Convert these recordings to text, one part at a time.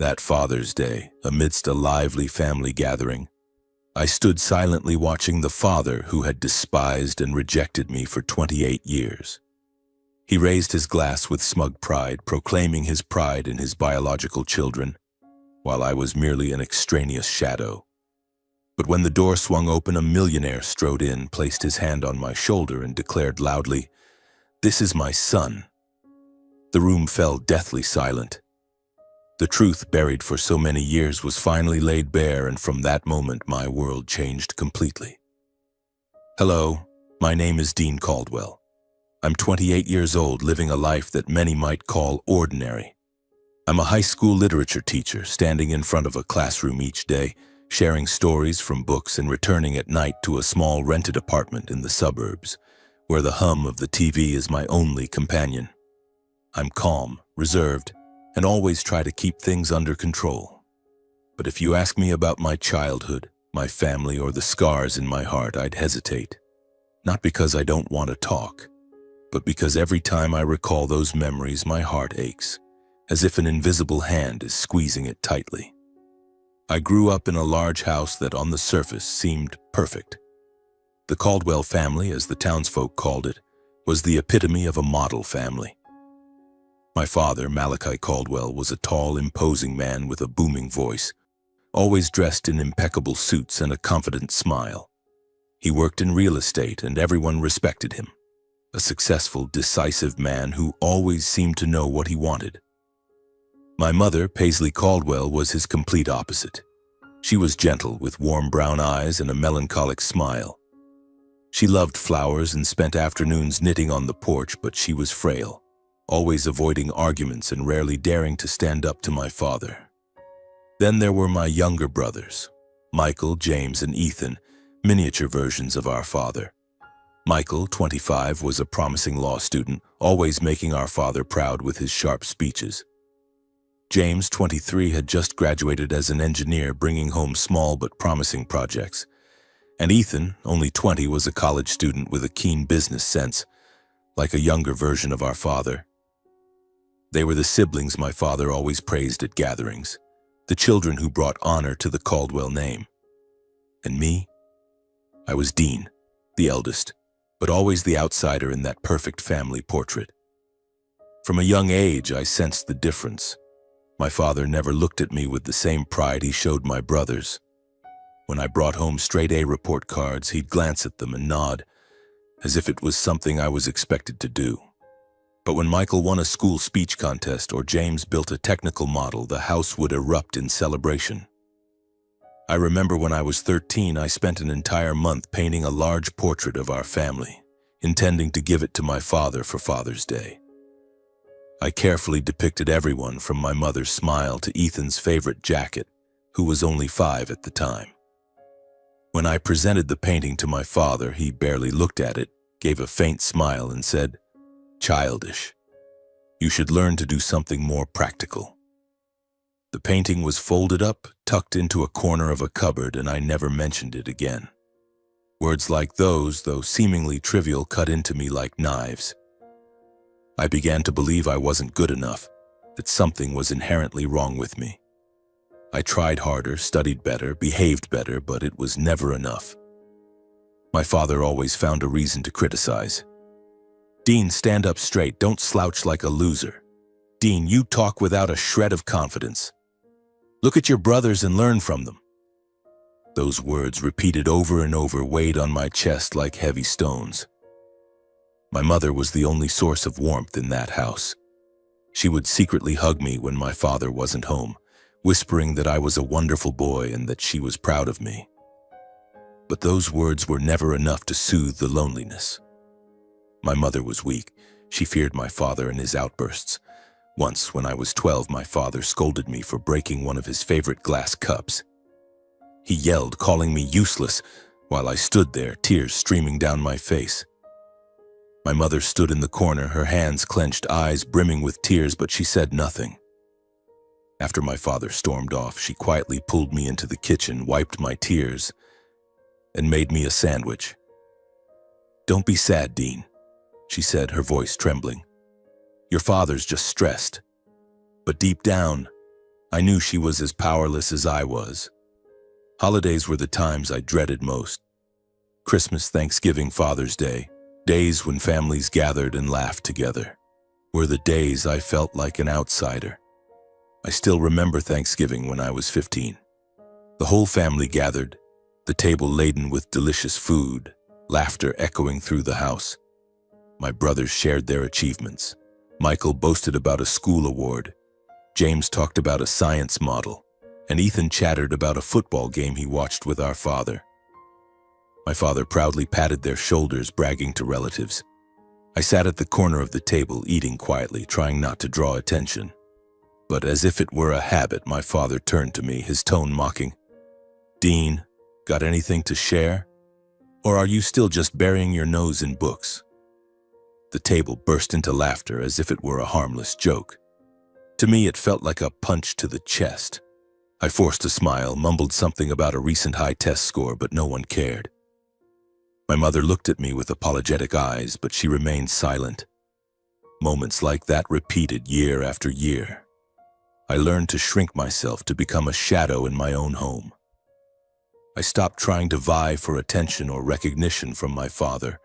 That Father's Day, amidst a lively family gathering, I stood silently watching the father who had despised and rejected me for 28 years. He raised his glass with smug pride, proclaiming his pride in his biological children, while I was merely an extraneous shadow. But when the door swung open, a millionaire strode in, placed his hand on my shoulder, and declared loudly, "This is my son." The room fell deathly silent. The truth buried for so many years was finally laid bare, and from that moment my world changed completely. Hello, my name is Dean Caldwell. I'm 28 years old, living a life that many might call ordinary. I'm a high school literature teacher, standing in front of a classroom each day, sharing stories from books and returning at night to a small rented apartment in the suburbs, where the hum of the TV is my only companion. I'm calm, reserved, and always try to keep things under control. But if you ask me about my childhood, my family, or the scars in my heart, I'd hesitate. Not because I don't want to talk, but because every time I recall those memories, my heart aches, as if an invisible hand is squeezing it tightly. I grew up in a large house that on the surface seemed perfect. The Caldwell family, as the townsfolk called it, was the epitome of a model family. My father, Malachi Caldwell, was a tall, imposing man with a booming voice, always dressed in impeccable suits and a confident smile. He worked in real estate and everyone respected him. A successful, decisive man who always seemed to know what he wanted. My mother, Paisley Caldwell, was his complete opposite. She was gentle, with warm brown eyes and a melancholic smile. She loved flowers and spent afternoons knitting on the porch, but she was frail, always avoiding arguments and rarely daring to stand up to my father. Then there were my younger brothers, Michael, James, and Ethan, miniature versions of our father. Michael, 25, was a promising law student, always making our father proud with his sharp speeches. James, 23, had just graduated as an engineer, bringing home small but promising projects. And Ethan, only 20, was a college student with a keen business sense, like a younger version of our father. They were the siblings my father always praised at gatherings, the children who brought honor to the Caldwell name. And me? I was Dean, the eldest, but always the outsider in that perfect family portrait. From a young age, I sensed the difference. My father never looked at me with the same pride he showed my brothers. When I brought home straight-A report cards, he'd glance at them and nod, as if it was something I was expected to do. But when Michael won a school speech contest or James built a technical model, the house would erupt in celebration. I remember when I was 13, I spent an entire month painting a large portrait of our family, intending to give it to my father for Father's Day. I carefully depicted everyone from my mother's smile to Ethan's favorite jacket, who was only 5 at the time. When I presented the painting to my father, he barely looked at it, gave a faint smile, and said, "Childish. You should learn to do something more practical." The painting was folded up, tucked into a corner of a cupboard, and I never mentioned it again. Words like those, though seemingly trivial, cut into me like knives. I began to believe I wasn't good enough, that something was inherently wrong with me. I tried harder, studied better, behaved better, but it was never enough. My father always found a reason to criticize. "Dean, stand up straight. Don't slouch like a loser. Dean, you talk without a shred of confidence. Look at your brothers and learn from them." Those words, repeated over and over, weighed on my chest like heavy stones. My mother was the only source of warmth in that house. She would secretly hug me when my father wasn't home, whispering that I was a wonderful boy and that she was proud of me. But those words were never enough to soothe the loneliness. My mother was weak. She feared my father and his outbursts. Once, when I was 12, my father scolded me for breaking one of his favorite glass cups. He yelled, calling me useless, while I stood there, tears streaming down my face. My mother stood in the corner, her hands clenched, eyes brimming with tears, but she said nothing. After my father stormed off, she quietly pulled me into the kitchen, wiped my tears, and made me a sandwich. "Don't be sad, Dean," she said, her voice trembling. "Your father's just stressed. But deep down, I knew she was as powerless as I was. Holidays were the times I dreaded most. Christmas, Thanksgiving, Father's Day, days when families gathered and laughed together, were the days I felt like an outsider. I still remember Thanksgiving when I was 15. The whole family gathered, the table laden with delicious food, laughter echoing through the house. My brothers shared their achievements. Michael boasted about a school award. James talked about a science model, and Ethan chattered about a football game he watched with our father. My father proudly patted their shoulders, bragging to relatives. I sat at the corner of the table, eating quietly, trying not to draw attention. But as if it were a habit, my father turned to me, his tone mocking. "Dean, got anything to share? Or are you still just burying your nose in books?" The table burst into laughter as if it were a harmless joke. To me, it felt like a punch to the chest. I forced a smile, mumbled something about a recent high test score, but no one cared. My mother looked at me with apologetic eyes, but she remained silent. Moments like that repeated year after year. I learned to shrink myself, to become a shadow in my own home. I stopped trying to vie for attention or recognition from my father.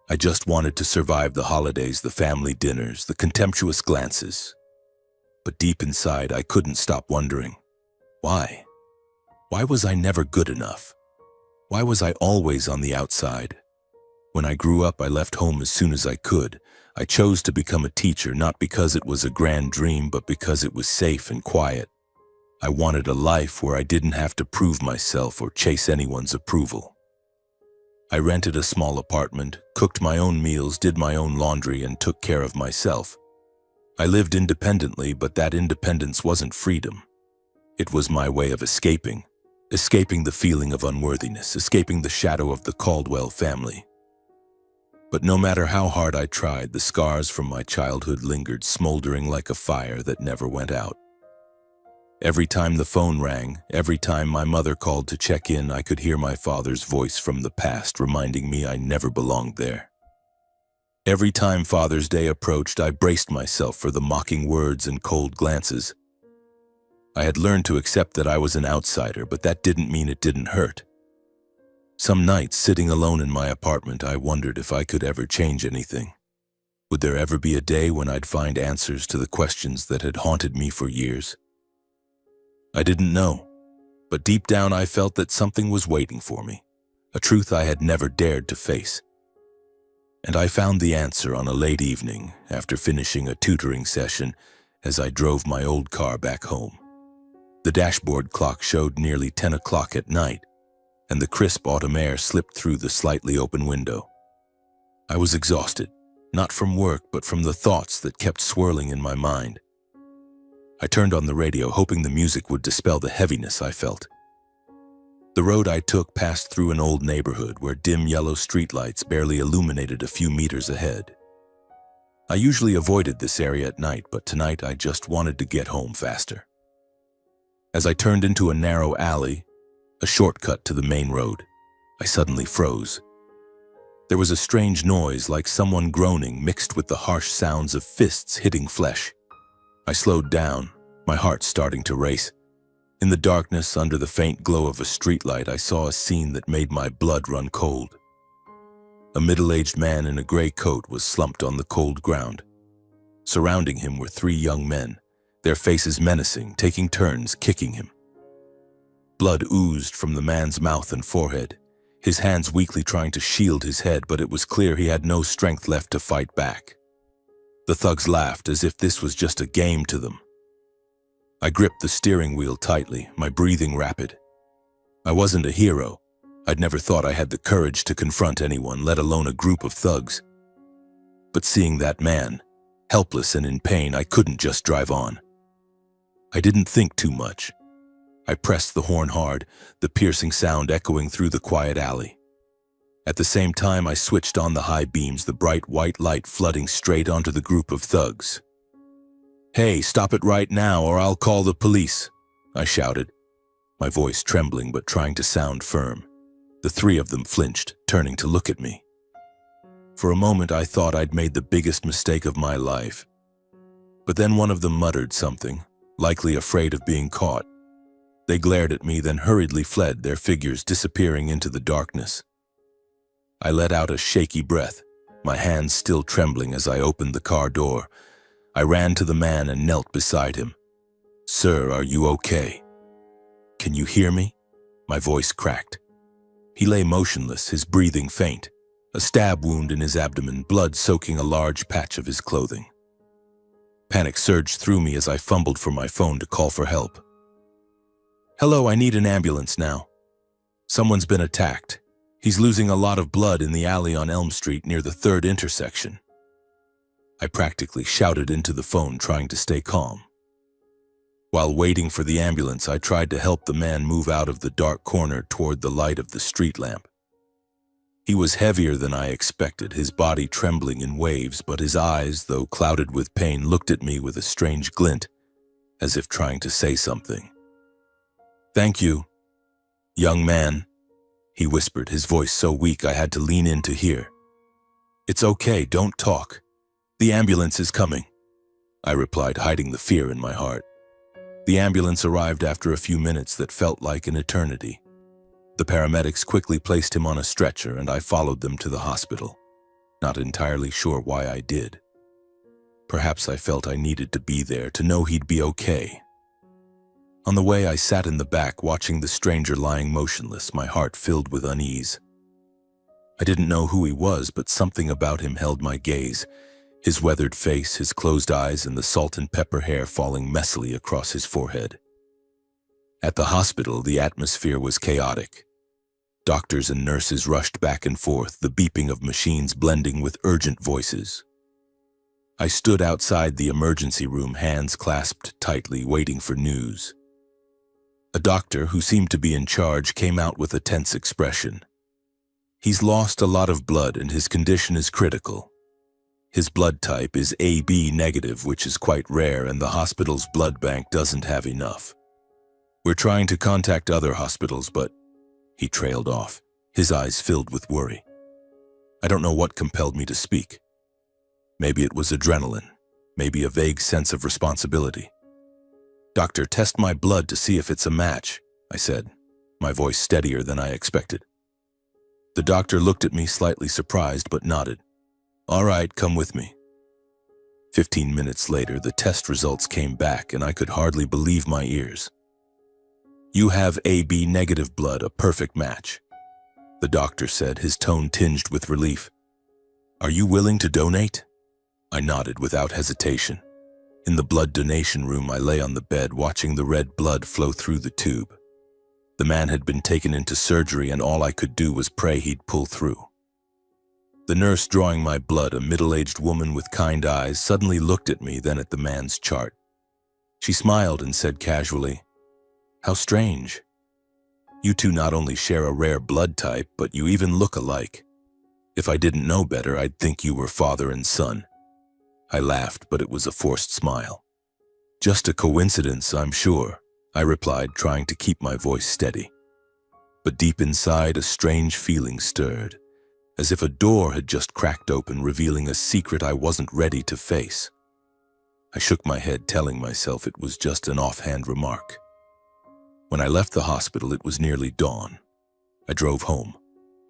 I just wanted to survive the holidays, the family dinners, the contemptuous glances. But deep inside, I couldn't stop wondering, why? Why was I never good enough? Why was I always on the outside? When I grew up, I left home as soon as I could. I chose to become a teacher, not because it was a grand dream, but because it was safe and quiet. I wanted a life where I didn't have to prove myself or chase anyone's approval. I rented a small apartment, cooked my own meals, did my own laundry, and took care of myself. I lived independently, but that independence wasn't freedom. It was my way of escaping the feeling of unworthiness, escaping the shadow of the Caldwell family. But no matter how hard I tried, the scars from my childhood lingered, smoldering like a fire that never went out. Every time the phone rang, every time my mother called to check in, I could hear my father's voice from the past, reminding me I never belonged there. Every time Father's Day approached, I braced myself for the mocking words and cold glances. I had learned to accept that I was an outsider, but that didn't mean it didn't hurt. Some nights, sitting alone in my apartment, I wondered if I could ever change anything. Would there ever be a day when I'd find answers to the questions that had haunted me for years? I didn't know, but deep down I felt that something was waiting for me, a truth I had never dared to face. And I found the answer on a late evening after finishing a tutoring session as I drove my old car back home. The dashboard clock showed nearly 10 o'clock at night, and the crisp autumn air slipped through the slightly open window. I was exhausted, not from work, but from the thoughts that kept swirling in my mind. I turned on the radio, hoping the music would dispel the heaviness I felt. The road I took passed through an old neighborhood where dim yellow streetlights barely illuminated a few meters ahead. I usually avoided this area at night, but tonight I just wanted to get home faster. As I turned into a narrow alley, a shortcut to the main road, I suddenly froze. There was a strange noise, like someone groaning, mixed with the harsh sounds of fists hitting flesh. I slowed down, my heart starting to race. In the darkness, under the faint glow of a streetlight, I saw a scene that made my blood run cold. A middle-aged man in a gray coat was slumped on the cold ground. Surrounding him were 3 young men, their faces menacing, taking turns kicking him. Blood oozed from the man's mouth and forehead, his hands weakly trying to shield his head, but it was clear he had no strength left to fight back. The thugs laughed as if this was just a game to them. I gripped the steering wheel tightly, my breathing rapid. I wasn't a hero. I'd never thought I had the courage to confront anyone, let alone a group of thugs. But seeing that man, helpless and in pain, I couldn't just drive on. I didn't think too much. I pressed the horn hard, the piercing sound echoing through the quiet alley. At the same time, I switched on the high beams, the bright white light flooding straight onto the group of thugs. "Hey, stop it right now or I'll call the police," I shouted, my voice trembling but trying to sound firm. The 3 of them flinched, turning to look at me. For a moment, I thought I'd made the biggest mistake of my life. But then one of them muttered something, likely afraid of being caught. They glared at me, then hurriedly fled, their figures disappearing into the darkness. I let out a shaky breath, my hands still trembling as I opened the car door. I ran to the man and knelt beside him. "Sir, are you okay? Can you hear me?" My voice cracked. He lay motionless, his breathing faint, a stab wound in his abdomen, blood soaking a large patch of his clothing. Panic surged through me as I fumbled for my phone to call for help. "Hello, I need an ambulance now. Someone's been attacked. He's losing a lot of blood in the alley on Elm Street near the 3rd intersection." I practically shouted into the phone, trying to stay calm. While waiting for the ambulance, I tried to help the man move out of the dark corner toward the light of the street lamp. He was heavier than I expected, his body trembling in waves, but his eyes, though clouded with pain, looked at me with a strange glint, as if trying to say something. "Thank you, young man," he whispered, his voice so weak I had to lean in to hear. "It's okay, don't talk. The ambulance is coming," I replied, hiding the fear in my heart. The ambulance arrived after a few minutes that felt like an eternity. The paramedics quickly placed him on a stretcher, and I followed them to the hospital, not entirely sure why I did. Perhaps I felt I needed to be there to know he'd be okay. On the way, I sat in the back, watching the stranger lying motionless, my heart filled with unease. I didn't know who he was, but something about him held my gaze. His weathered face, his closed eyes, and the salt and pepper hair falling messily across his forehead. At the hospital, the atmosphere was chaotic. Doctors and nurses rushed back and forth, the beeping of machines blending with urgent voices. I stood outside the emergency room, hands clasped tightly, waiting for news. A doctor, who seemed to be in charge, came out with a tense expression. "He's lost a lot of blood and his condition is critical. His blood type is AB negative, which is quite rare, and the hospital's blood bank doesn't have enough. We're trying to contact other hospitals, but..." He trailed off, his eyes filled with worry. I don't know what compelled me to speak. Maybe it was adrenaline, maybe a vague sense of responsibility. "Doctor, test my blood to see if it's a match," I said, my voice steadier than I expected. The doctor looked at me, slightly surprised, but nodded. "All right, come with me." 15 minutes later, the test results came back, and I could hardly believe my ears. "You have AB negative blood, a perfect match," the doctor said, his tone tinged with relief. "Are you willing to donate?" I nodded without hesitation. In the blood donation room, I lay on the bed, watching the red blood flow through the tube. The man had been taken into surgery, and all I could do was pray he'd pull through. The nurse drawing my blood, a middle-aged woman with kind eyes, suddenly looked at me, then at the man's chart. She smiled and said casually, "How strange. You two not only share a rare blood type, but you even look alike. If I didn't know better, I'd think you were father and son." I laughed, but it was a forced smile. "Just a coincidence, I'm sure," I replied, trying to keep my voice steady. But deep inside, a strange feeling stirred, as if a door had just cracked open, revealing a secret I wasn't ready to face. I shook my head, telling myself it was just an offhand remark. When I left the hospital, it was nearly dawn. I drove home,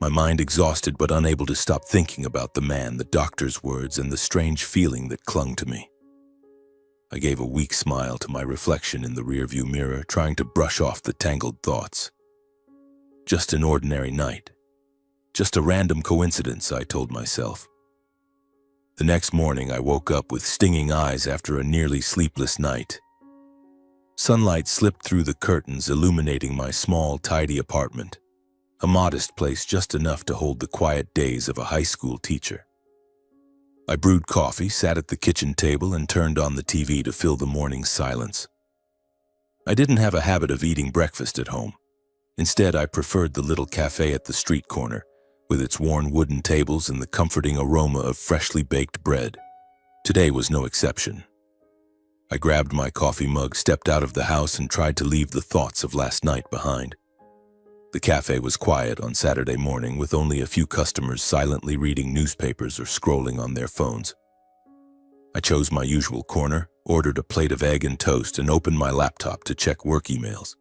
my mind exhausted but unable to stop thinking about the man, the doctor's words, and the strange feeling that clung to me. I gave a weak smile to my reflection in the rearview mirror, trying to brush off the tangled thoughts. Just an ordinary night. Just a random coincidence, I told myself. The next morning, I woke up with stinging eyes after a nearly sleepless night. Sunlight slipped through the curtains, illuminating my small, tidy apartment, a modest place just enough to hold the quiet days of a high school teacher. I brewed coffee, sat at the kitchen table, and turned on the TV to fill the morning's silence. I didn't have a habit of eating breakfast at home. Instead, I preferred the little cafe at the street corner, with its worn wooden tables and the comforting aroma of freshly baked bread. Today was no exception. I grabbed my coffee mug, stepped out of the house, and tried to leave the thoughts of last night behind. The cafe was quiet on Saturday morning, with only a few customers silently reading newspapers or scrolling on their phones. I chose my usual corner, ordered a plate of egg and toast, and opened my laptop to check work emails.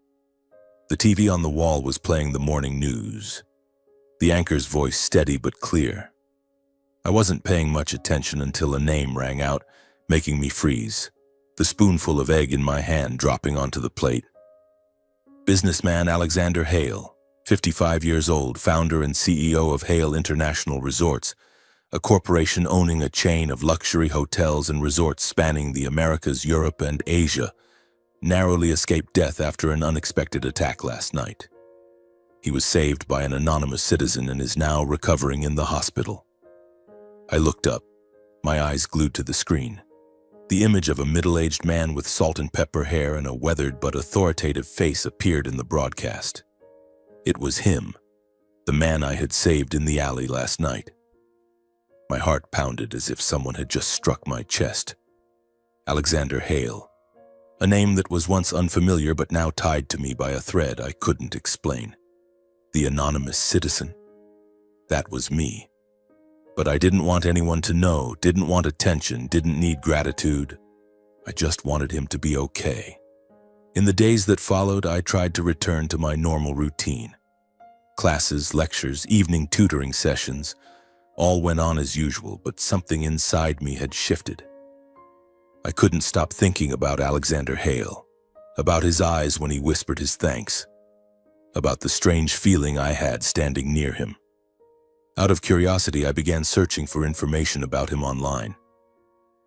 The TV on the wall was playing the morning news, the anchor's voice steady but clear. I wasn't paying much attention until a name rang out, making me freeze, the spoonful of egg in my hand dropping onto the plate. Businessman Alexander Hale, 55 years old, founder and CEO of Hale International Resorts, a corporation owning a chain of luxury hotels and resorts spanning the Americas, Europe, and Asia, narrowly escaped death after an unexpected attack last night. He was saved by an anonymous citizen and is now recovering in the hospital. I looked up, my eyes glued to the screen. The image of a middle-aged man with salt and pepper hair and a weathered but authoritative face appeared in the broadcast. It was him, the man I had saved in the alley last night. My heart pounded as if someone had just struck my chest. Alexander Hale, a name that was once unfamiliar but now tied to me by a thread I couldn't explain. The anonymous citizen. That was me. But I didn't want anyone to know, didn't want attention, didn't need gratitude. I just wanted him to be okay. In the days that followed, I tried to return to my normal routine. Classes, lectures, evening tutoring sessions, all went on as usual, but something inside me had shifted. I couldn't stop thinking about Alexander Hale, about his eyes when he whispered his thanks, about the strange feeling I had standing near him. Out of curiosity, I began searching for information about him online.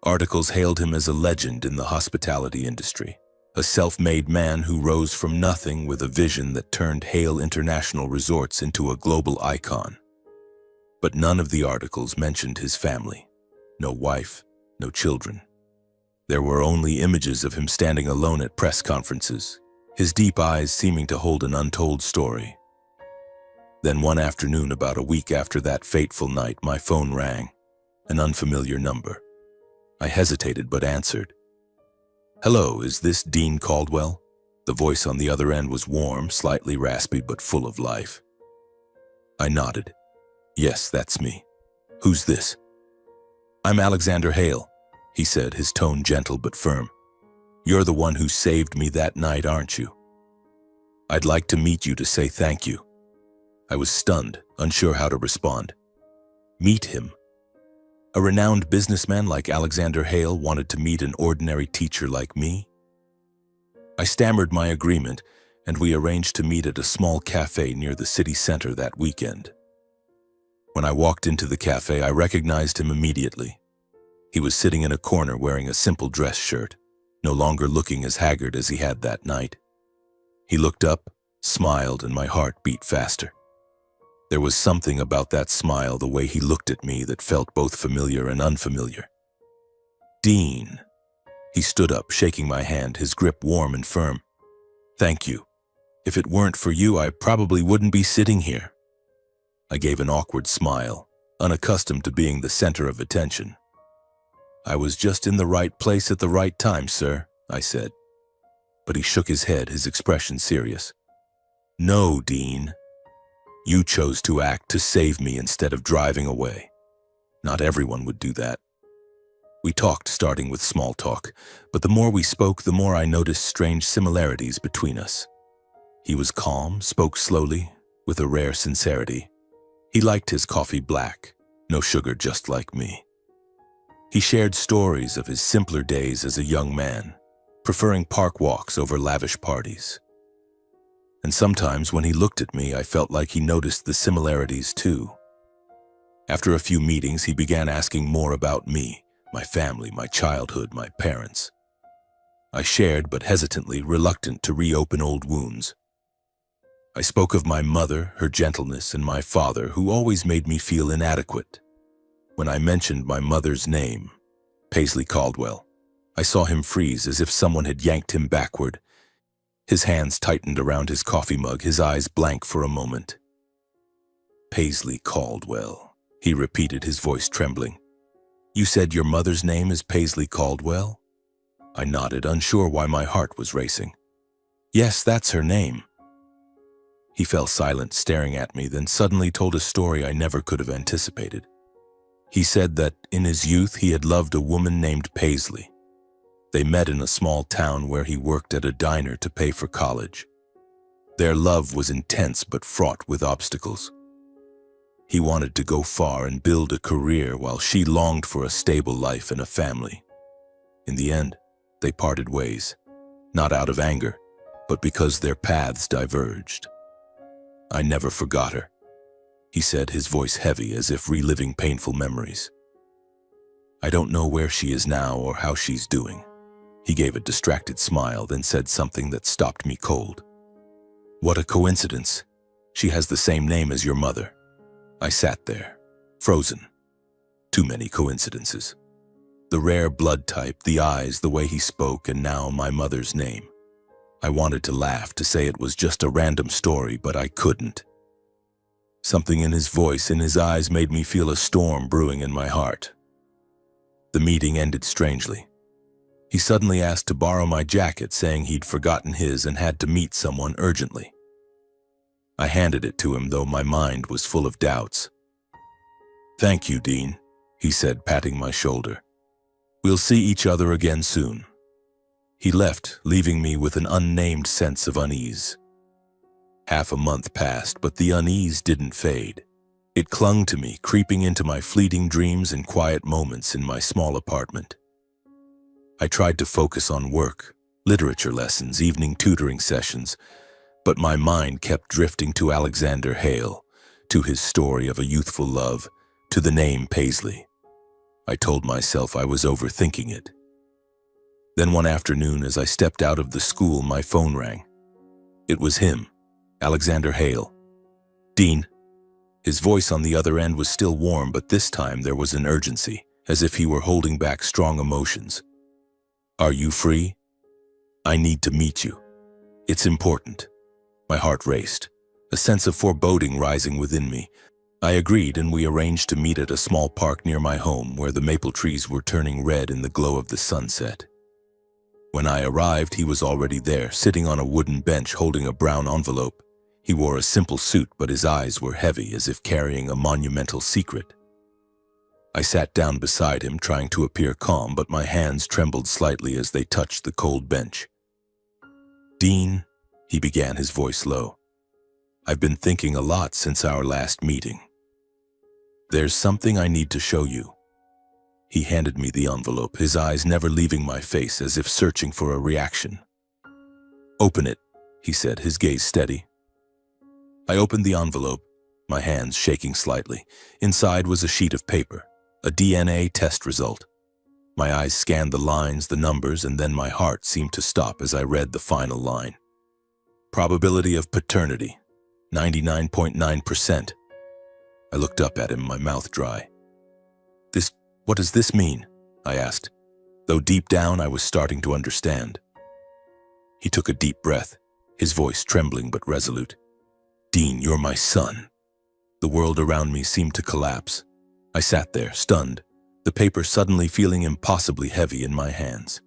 Articles hailed him as a legend in the hospitality industry, a self-made man who rose from nothing with a vision that turned Hale International Resorts into a global icon. But none of the articles mentioned his family. No wife, no children. There were only images of him standing alone at press conferences, his deep eyes seeming to hold an untold story. Then one afternoon, about a week after that fateful night, my phone rang, an unfamiliar number. I hesitated but answered. "Hello, is this Dean Caldwell?" The voice on the other end was warm, slightly raspy, but full of life. I nodded. "Yes, that's me. Who's this?" "I'm Alexander Hale," he said, his tone gentle but firm. "You're the one who saved me that night, aren't you? I'd like to meet you to say thank you." I was stunned, unsure how to respond. Meet him? A renowned businessman like Alexander Hale wanted to meet an ordinary teacher like me? I stammered my agreement, and we arranged to meet at a small cafe near the city center that weekend. When I walked into the cafe, I recognized him immediately. He was sitting in a corner wearing a simple dress shirt, no longer looking as haggard as he had that night. He looked up, smiled, and my heart beat faster. There was something about that smile, the way he looked at me, that felt both familiar and unfamiliar. "Dean." He stood up, shaking my hand, his grip warm and firm. "Thank you. If it weren't for you, I probably wouldn't be sitting here." I gave an awkward smile, unaccustomed to being the center of attention. "I was just in the right place at the right time, sir," I said. But he shook his head, his expression serious. "No, Dean. You chose to act to save me instead of driving away. Not everyone would do that." We talked, starting with small talk, but the more we spoke, the more I noticed strange similarities between us. He was calm, spoke slowly, with a rare sincerity. He liked his coffee black, no sugar, just like me. He shared stories of his simpler days as a young man, preferring park walks over lavish parties. And sometimes when he looked at me, I felt like he noticed the similarities too. After a few meetings, he began asking more about me, my family, my childhood, my parents. I shared, but hesitantly, reluctant to reopen old wounds. I spoke of my mother, her gentleness, and my father, who always made me feel inadequate. When I mentioned my mother's name, Paisley Caldwell, I saw him freeze as if someone had yanked him backward. His hands tightened around his coffee mug, his eyes blank for a moment. "Paisley Caldwell," he repeated, his voice trembling. "You said your mother's name is Paisley Caldwell?" I nodded, unsure why my heart was racing. "Yes, that's her name." He fell silent, staring at me, then suddenly told a story I never could have anticipated. He said that in his youth he had loved a woman named Paisley. They met in a small town where he worked at a diner to pay for college. Their love was intense but fraught with obstacles. He wanted to go far and build a career while she longed for a stable life and a family. In the end, they parted ways, not out of anger, but because their paths diverged. I never forgot her, he said, his voice heavy as if reliving painful memories. I don't know where she is now or how she's doing. He gave a distracted smile, then said something that stopped me cold. What a coincidence. She has the same name as your mother. I sat there, frozen. Too many coincidences. The rare blood type, the eyes, the way he spoke, and now my mother's name. I wanted to laugh, to say it was just a random story, but I couldn't. Something in his voice, in his eyes, made me feel a storm brewing in my heart. The meeting ended strangely. He suddenly asked to borrow my jacket, saying he'd forgotten his and had to meet someone urgently. I handed it to him, though my mind was full of doubts. Thank you, Dean, he said, patting my shoulder. We'll see each other again soon. He left, leaving me with an unnamed sense of unease. Half a month passed, but the unease didn't fade. It clung to me, creeping into my fleeting dreams and quiet moments in my small apartment. I tried to focus on work, literature lessons, evening tutoring sessions, but my mind kept drifting to Alexander Hale, to his story of a youthful love, to the name Paisley. I told myself I was overthinking it. Then one afternoon, as I stepped out of the school, my phone rang. It was him, Alexander Hale. Dean. His voice on the other end was still warm, but this time there was an urgency, as if he were holding back strong emotions. Are you free? I need to meet you. It's important. My heart raced, a sense of foreboding rising within me. I agreed, and we arranged to meet at a small park near my home where the maple trees were turning red in the glow of the sunset. When I arrived, he was already there, sitting on a wooden bench holding a brown envelope. He wore a simple suit, but his eyes were heavy, as if carrying a monumental secret. I sat down beside him, trying to appear calm, but my hands trembled slightly as they touched the cold bench. Dean, he began, his voice low. I've been thinking a lot since our last meeting. There's something I need to show you. He handed me the envelope, his eyes never leaving my face, as if searching for a reaction. Open it, he said, his gaze steady. I opened the envelope, my hands shaking slightly. Inside was a sheet of paper, a DNA test result. My eyes scanned the lines, the numbers, and then my heart seemed to stop as I read the final line. Probability of paternity, 99.9%. I looked up at him, my mouth dry. What does this mean? I asked, though deep down I was starting to understand. He took a deep breath, his voice trembling but resolute. Dean, you're my son. The world around me seemed to collapse. I sat there, stunned, the paper suddenly feeling impossibly heavy in my hands.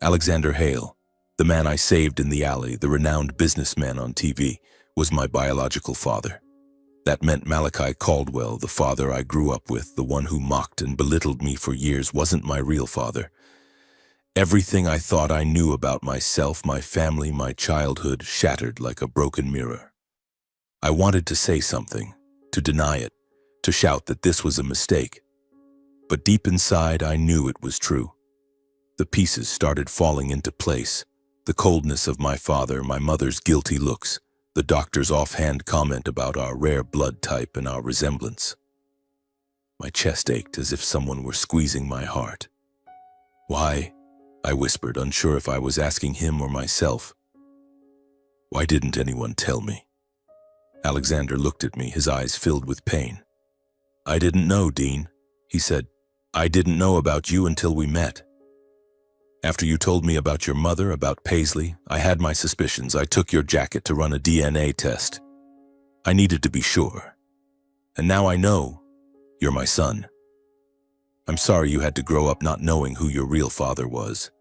Alexander Hale, the man I saved in the alley, the renowned businessman on TV, was my biological father. That meant Malachi Caldwell, the father I grew up with, the one who mocked and belittled me for years, wasn't my real father. Everything I thought I knew about myself, my family, my childhood, shattered like a broken mirror. I wanted to say something, to deny it, to shout that this was a mistake. But deep inside, I knew it was true. The pieces started falling into place. The coldness of my father, my mother's guilty looks, the doctor's offhand comment about our rare blood type and our resemblance. My chest ached as if someone were squeezing my heart. Why? I whispered, unsure if I was asking him or myself. Why didn't anyone tell me? Alexander looked at me, his eyes filled with pain. I didn't know, Dean, he said. I didn't know about you until we met. After you told me about your mother, about Paisley, I had my suspicions. I took your jacket to run a DNA test. I needed to be sure. And now I know you're my son. I'm sorry you had to grow up not knowing who your real father was.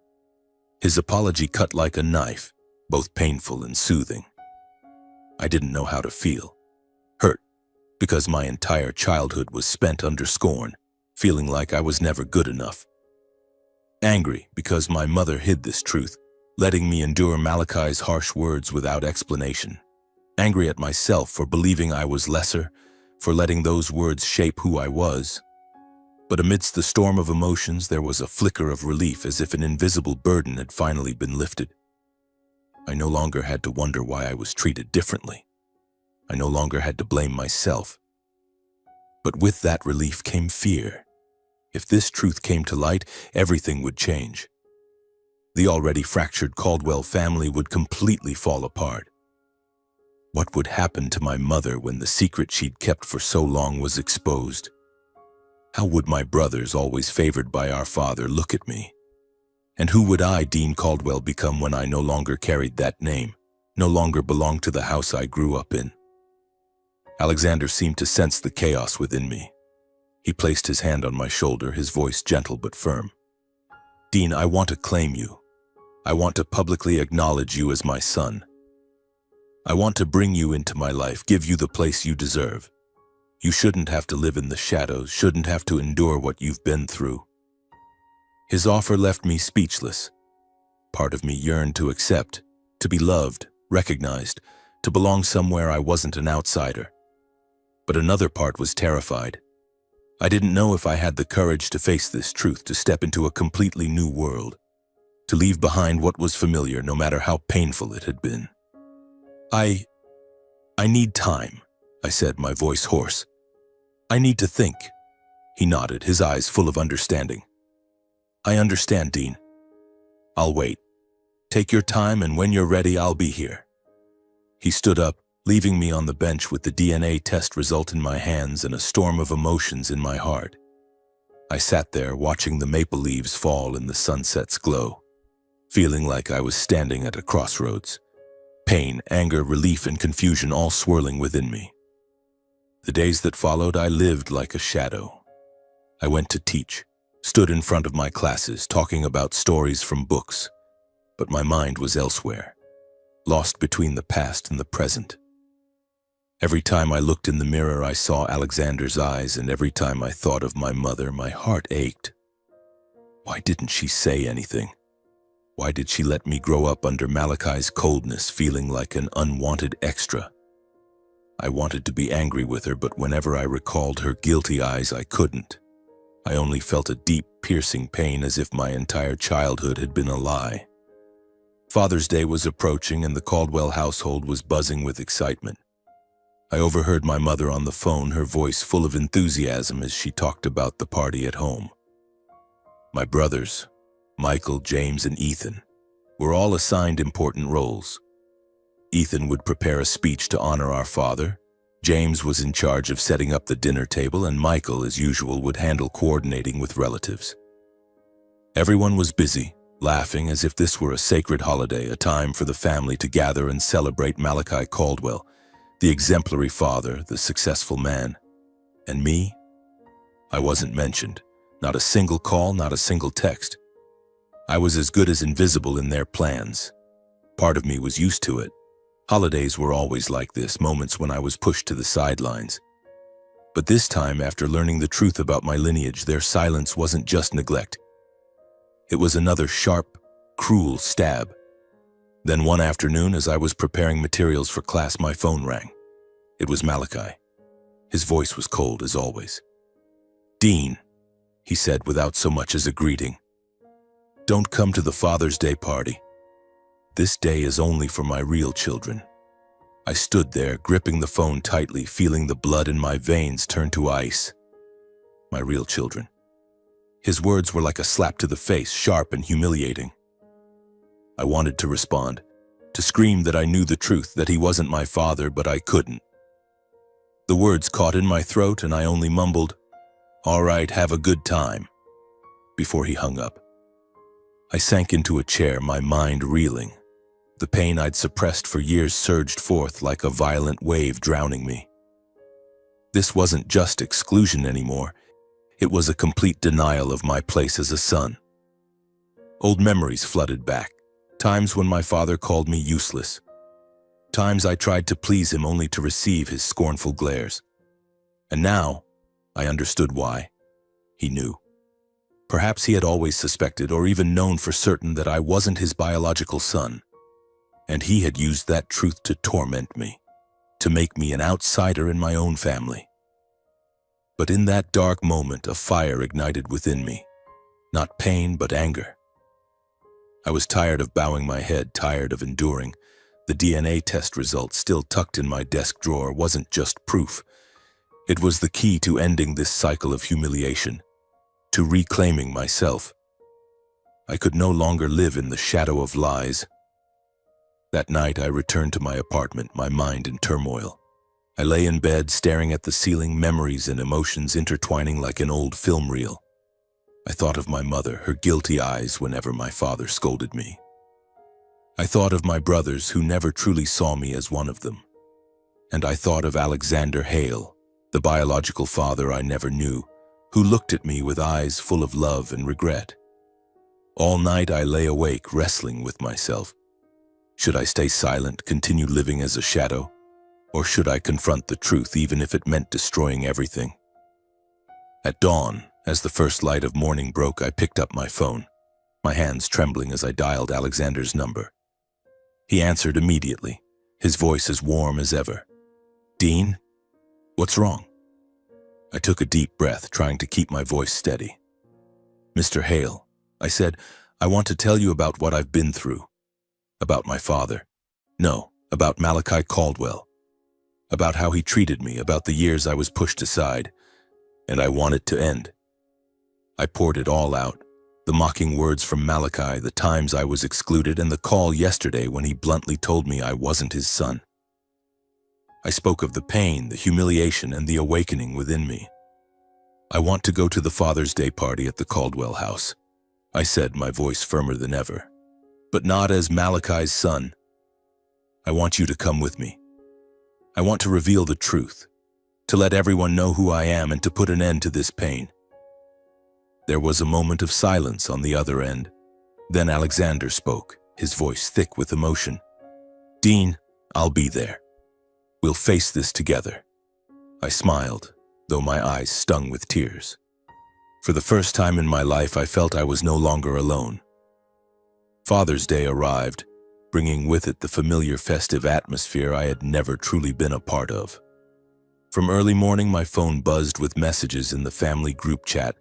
His apology cut like a knife, both painful and soothing. I didn't know how to feel. Hurt, because my entire childhood was spent under scorn, feeling like I was never good enough. Angry because my mother hid this truth, letting me endure Malachi's harsh words without explanation. Angry at myself for believing I was lesser, for letting those words shape who I was. But amidst the storm of emotions, there was a flicker of relief, as if an invisible burden had finally been lifted. I no longer had to wonder why I was treated differently. I no longer had to blame myself. But with that relief came fear. If this truth came to light, everything would change. The already fractured Caldwell family would completely fall apart. What would happen to my mother when the secret she'd kept for so long was exposed? How would my brothers, always favored by our father, look at me? And who would I, Dean Caldwell, become when I no longer carried that name, no longer belonged to the house I grew up in? Alexander seemed to sense the chaos within me. He placed his hand on my shoulder, his voice gentle but firm. Dean, I want to claim you. I want to publicly acknowledge you as my son. I want to bring you into my life, give you the place you deserve. You shouldn't have to live in the shadows, shouldn't have to endure what you've been through. His offer left me speechless. Part of me yearned to accept, to be loved, recognized, to belong somewhere I wasn't an outsider. But another part was terrified. I didn't know if I had the courage to face this truth, to step into a completely new world, to leave behind what was familiar, no matter how painful it had been. I need time, I said, my voice hoarse. I need to think. He nodded, his eyes full of understanding. I understand, Dean. I'll wait. Take your time, and when you're ready, I'll be here. He stood up, leaving me on the bench with the DNA test result in my hands and a storm of emotions in my heart. I sat there watching the maple leaves fall in the sunset's glow, feeling like I was standing at a crossroads. Pain, anger, relief, and confusion all swirling within me. The days that followed, I lived like a shadow. I went to teach, stood in front of my classes, talking about stories from books, but my mind was elsewhere, lost between the past and the present. Every time I looked in the mirror, I saw Alexander's eyes, and every time I thought of my mother, my heart ached. Why didn't she say anything? Why did she let me grow up under Malachi's coldness, feeling like an unwanted extra? I wanted to be angry with her, but whenever I recalled her guilty eyes, I couldn't. I only felt a deep, piercing pain, as if my entire childhood had been a lie. Father's Day was approaching, and the Caldwell household was buzzing with excitement. I overheard my mother on the phone, her voice full of enthusiasm as she talked about the party at home. My brothers, Michael, James, and Ethan, were all assigned important roles. Ethan would prepare a speech to honor our father, James was in charge of setting up the dinner table, and Michael, as usual, would handle coordinating with relatives. Everyone was busy, laughing as if this were a sacred holiday, a time for the family to gather and celebrate Malachi Caldwell, the exemplary father, the successful man. And me? I wasn't mentioned. Not a single call, not a single text. I was as good as invisible in their plans. Part of me was used to it. Holidays were always like this, moments when I was pushed to the sidelines. But this time, after learning the truth about my lineage, their silence wasn't just neglect. It was another sharp, cruel stab. Then one afternoon, as I was preparing materials for class, my phone rang. It was Malachi. His voice was cold as always. "Dean," he said without so much as a greeting, "don't come to the Father's Day party. This day is only for my real children." I stood there, gripping the phone tightly, feeling the blood in my veins turn to ice. My real children. His words were like a slap to the face, sharp and humiliating. I wanted to respond, to scream that I knew the truth, that he wasn't my father, but I couldn't. The words caught in my throat, and I only mumbled, "All right, have a good time," before he hung up. I sank into a chair, my mind reeling. The pain I'd suppressed for years surged forth like a violent wave, drowning me. This wasn't just exclusion anymore. It was a complete denial of my place as a son. Old memories flooded back. Times when my father called me useless. Times I tried to please him only to receive his scornful glares. And now, I understood why. He knew. Perhaps he had always suspected or even known for certain that I wasn't his biological son, and he had used that truth to torment me, to make me an outsider in my own family. But in that dark moment, a fire ignited within me, not pain but anger. I was tired of bowing my head, tired of enduring. The DNA test result still tucked in my desk drawer wasn't just proof. It was the key to ending this cycle of humiliation, to reclaiming myself. I could no longer live in the shadow of lies. That night, I returned to my apartment, my mind in turmoil. I lay in bed, staring at the ceiling, memories and emotions intertwining like an old film reel. I thought of my mother, her guilty eyes whenever my father scolded me. I thought of my brothers who never truly saw me as one of them. And I thought of Alexander Hale, the biological father I never knew, who looked at me with eyes full of love and regret. All night I lay awake, wrestling with myself. Should I stay silent, continue living as a shadow? Or should I confront the truth, even if it meant destroying everything? At dawn, as the first light of morning broke, I picked up my phone, my hands trembling as I dialed Alexander's number. He answered immediately, his voice as warm as ever. "Dean, what's wrong?" I took a deep breath, trying to keep my voice steady. "Mr. Hale," I said, "I want to tell you about what I've been through. About my father. No, about Malachi Caldwell. About how he treated me, about the years I was pushed aside, and I want it to end." I poured it all out, the mocking words from Malachi, the times I was excluded, and the call yesterday when he bluntly told me I wasn't his son. I spoke of the pain, the humiliation, and the awakening within me. "I want to go to the Father's Day party at the Caldwell house," I said, my voice firmer than ever. "But not as Malachi's son. I want you to come with me. I want to reveal the truth, to let everyone know who I am and to put an end to this pain." There was a moment of silence on the other end. Then Alexander spoke, his voice thick with emotion. "Dean, I'll be there. We'll face this together." I smiled, though my eyes stung with tears. For the first time in my life, I felt I was no longer alone. Father's Day arrived, bringing with it the familiar festive atmosphere I had never truly been a part of. From early morning, my phone buzzed with messages in the family group chat,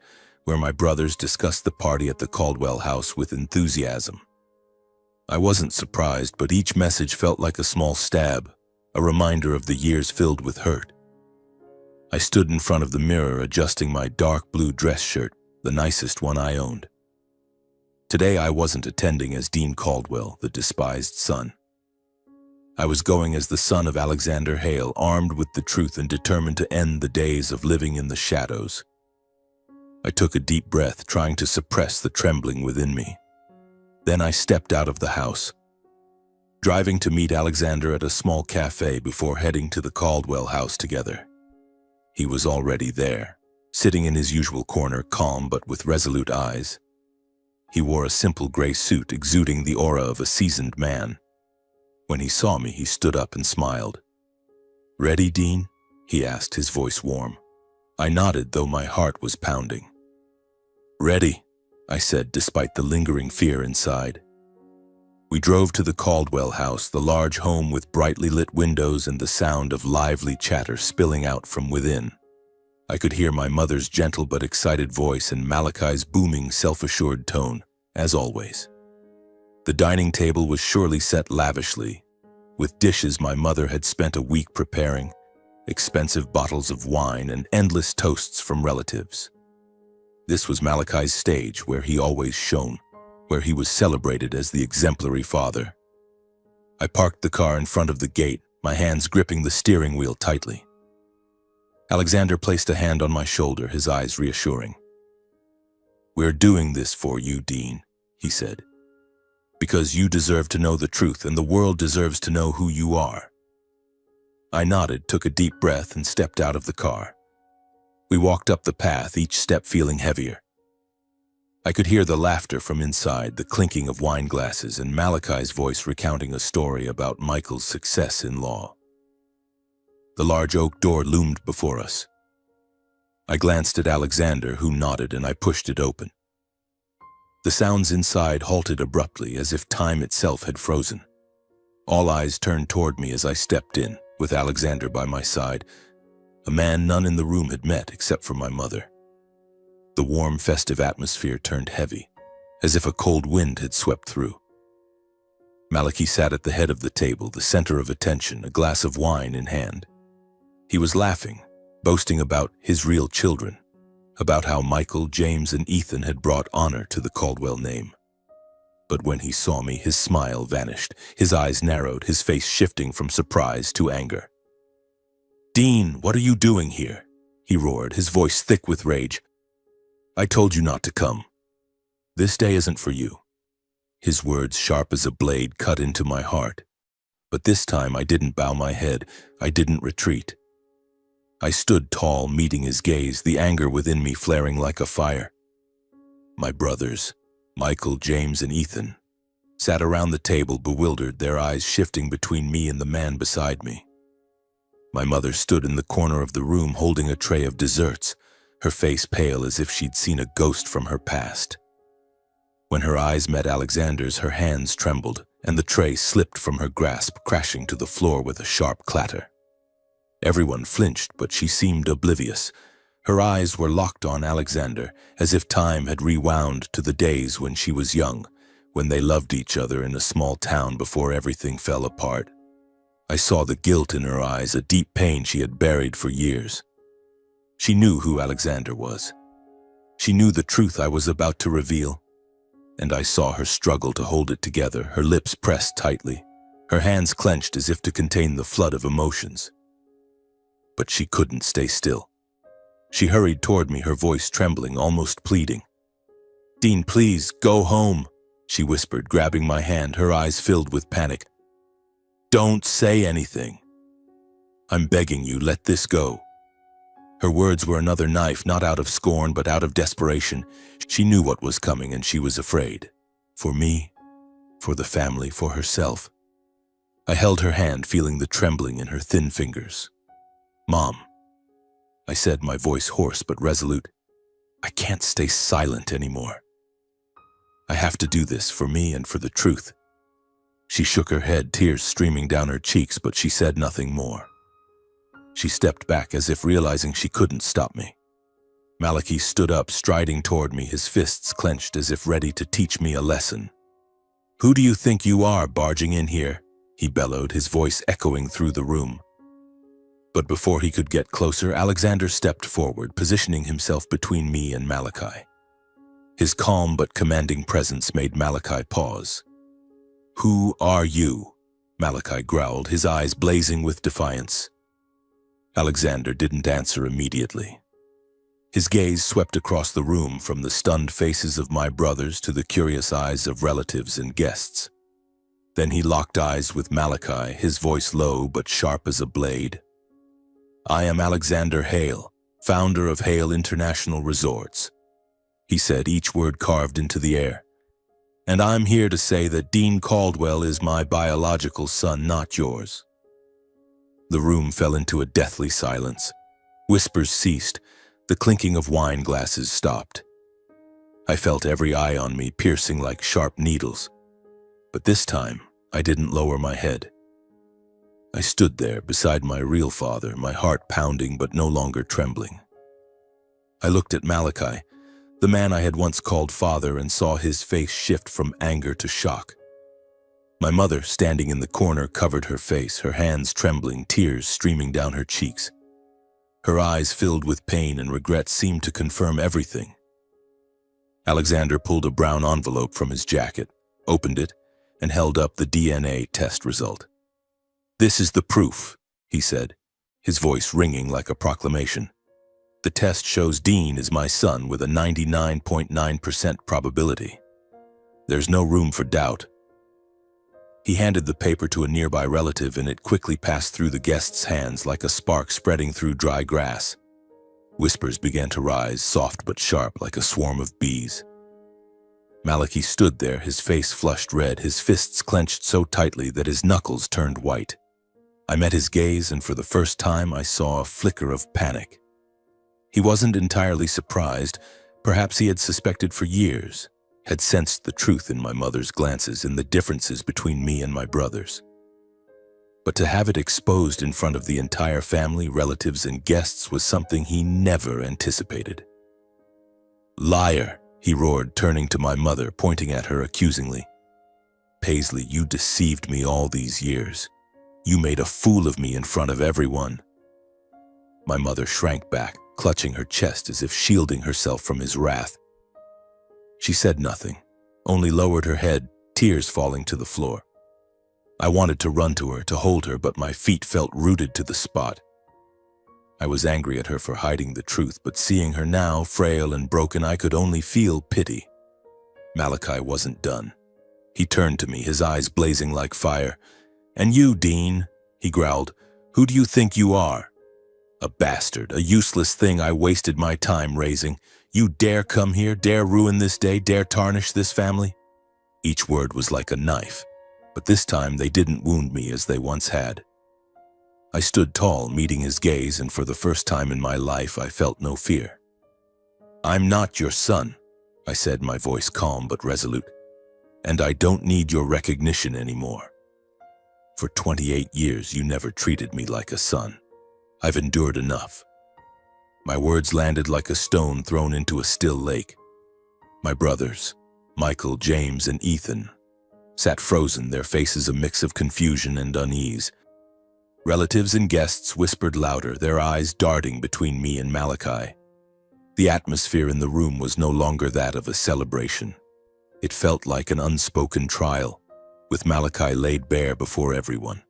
where my brothers discussed the party at the Caldwell house with enthusiasm. I wasn't surprised, but each message felt like a small stab, a reminder of the years filled with hurt. I stood in front of the mirror, adjusting my dark blue dress shirt, the nicest one I owned. Today I wasn't attending as Dean Caldwell, the despised son. I was going as the son of Alexander Hale, armed with the truth and determined to end the days of living in the shadows. I took a deep breath, trying to suppress the trembling within me. Then I stepped out of the house, driving to meet Alexander at a small cafe before heading to the Caldwell house together. He was already there, sitting in his usual corner, calm but with resolute eyes. He wore a simple gray suit, exuding the aura of a seasoned man. When he saw me, he stood up and smiled. "Ready, Dean?" he asked, his voice warm. I nodded, though my heart was pounding. "Ready," I said, despite the lingering fear inside. We drove to the Caldwell house, the large home with brightly lit windows and the sound of lively chatter spilling out from within. I could hear my mother's gentle but excited voice and Malachi's booming, self-assured tone, as always. The dining table was surely set lavishly, with dishes my mother had spent a week preparing, expensive bottles of wine, and endless toasts from relatives. This was Malachi's stage, where he always shone, where he was celebrated as the exemplary father. I parked the car in front of the gate, my hands gripping the steering wheel tightly. Alexander placed a hand on my shoulder, his eyes reassuring. "We're doing this for you, Dean," he said. "Because you deserve to know the truth, and the world deserves to know who you are." I nodded, took a deep breath, and stepped out of the car. We walked up the path, each step feeling heavier. I could hear the laughter from inside, the clinking of wine glasses, and Malachi's voice recounting a story about Michael's success in law. The large oak door loomed before us, I glanced at Alexander, who nodded, and I pushed it open. The sounds inside halted abruptly, as if time itself had frozen. All eyes turned toward me as I stepped in, with Alexander by my side, a man none in the room had met except for my mother. The warm, festive atmosphere turned heavy, as if a cold wind had swept through. Malachi sat at the head of the table, the center of attention, a glass of wine in hand. He was laughing, boasting about his real children, about how Michael, James, and Ethan had brought honor to the Caldwell name. But when he saw me, his smile vanished, his eyes narrowed, his face shifting from surprise to anger. "Dean, what are you doing here?" he roared, his voice thick with rage. "I told you not to come. This day isn't for you." His words, sharp as a blade, cut into my heart. But this time I didn't bow my head, I didn't retreat. I stood tall, meeting his gaze, the anger within me flaring like a fire. My brothers, Michael, James, and Ethan, sat around the table, bewildered, their eyes shifting between me and the man beside me. My mother stood in the corner of the room holding a tray of desserts, her face pale as if she'd seen a ghost from her past. When her eyes met Alexander's, her hands trembled, and the tray slipped from her grasp, crashing to the floor with a sharp clatter. Everyone flinched, but she seemed oblivious. Her eyes were locked on Alexander, as if time had rewound to the days when she was young, when they loved each other in a small town before everything fell apart. I saw the guilt in her eyes, a deep pain she had buried for years. She knew who Alexander was. She knew the truth I was about to reveal, and I saw her struggle to hold it together, her lips pressed tightly, her hands clenched as if to contain the flood of emotions. But she couldn't stay still. She hurried toward me, her voice trembling, almost pleading. "Dean, please, go home," she whispered, grabbing my hand, her eyes filled with panic. "Don't say anything. I'm begging you, let this go." Her words were another knife, not out of scorn, but out of desperation. She knew what was coming, and she was afraid. For me, for the family, for herself. I held her hand, feeling the trembling in her thin fingers. "Mom," I said, my voice hoarse but resolute, "I can't stay silent anymore. I have to do this for me and for the truth." She shook her head, tears streaming down her cheeks, but she said nothing more. She stepped back as if realizing she couldn't stop me. Malachi stood up, striding toward me, his fists clenched as if ready to teach me a lesson. "Who do you think you are, barging in here?" he bellowed, his voice echoing through the room. But before he could get closer, Alexander stepped forward, positioning himself between me and Malachi. His calm but commanding presence made Malachi pause. "Who are you?" Malachi growled, his eyes blazing with defiance. Alexander didn't answer immediately. His gaze swept across the room, from the stunned faces of my brothers to the curious eyes of relatives and guests. Then he locked eyes with Malachi, his voice low but sharp as a blade. "I am Alexander Hale, founder of Hale International Resorts," he said, each word carved into the air. "And I'm here to say that Dean Caldwell is my biological son, not yours." The room fell into a deathly silence. Whispers ceased. The clinking of wine glasses stopped. I felt every eye on me, piercing like sharp needles. But this time, I didn't lower my head. I stood there beside my real father, my heart pounding but no longer trembling. I looked at Malachi, the man I had once called father, and saw his face shift from anger to shock. My mother, standing in the corner, covered her face, her hands trembling, tears streaming down her cheeks. Her eyes, filled with pain and regret, seemed to confirm everything. Alexander pulled a brown envelope from his jacket, opened it, and held up the DNA test result. "This is the proof," he said, his voice ringing like a proclamation. "The test shows Dean is my son with a 99.9% probability. There's no room for doubt." He handed the paper to a nearby relative, and it quickly passed through the guest's hands like a spark spreading through dry grass. Whispers began to rise, soft but sharp, like a swarm of bees. Malachi stood there, his face flushed red, his fists clenched so tightly that his knuckles turned white. I met his gaze, and for the first time I saw a flicker of panic. He wasn't entirely surprised. Perhaps he had suspected for years, had sensed the truth in my mother's glances, in the differences between me and my brothers. But to have it exposed in front of the entire family, relatives, and guests was something he never anticipated. "Liar!" he roared, turning to my mother, pointing at her accusingly. "Paisley, you deceived me all these years. You made a fool of me in front of everyone." My mother shrank back, clutching her chest as if shielding herself from his wrath. She said nothing, only lowered her head, tears falling to the floor. I wanted to run to her, to hold her, but my feet felt rooted to the spot. I was angry at her for hiding the truth, but seeing her now, frail and broken, I could only feel pity. Malachi wasn't done. He turned to me, his eyes blazing like fire. "And you, Dean," he growled, "who do you think you are? A bastard, a useless thing I wasted my time raising. You dare come here, dare ruin this day, dare tarnish this family?" Each word was like a knife, but this time they didn't wound me as they once had. I stood tall, meeting his gaze, and for the first time in my life I felt no fear. "I'm not your son," I said, my voice calm but resolute, "and I don't need your recognition anymore. For 28 years you never treated me like a son. I've endured enough." My words landed like a stone thrown into a still lake. My brothers, Michael, James, and Ethan, sat frozen, their faces a mix of confusion and unease. Relatives and guests whispered louder, their eyes darting between me and Malachi. The atmosphere in the room was no longer that of a celebration. It felt like an unspoken trial, with Malachi laid bare before everyone.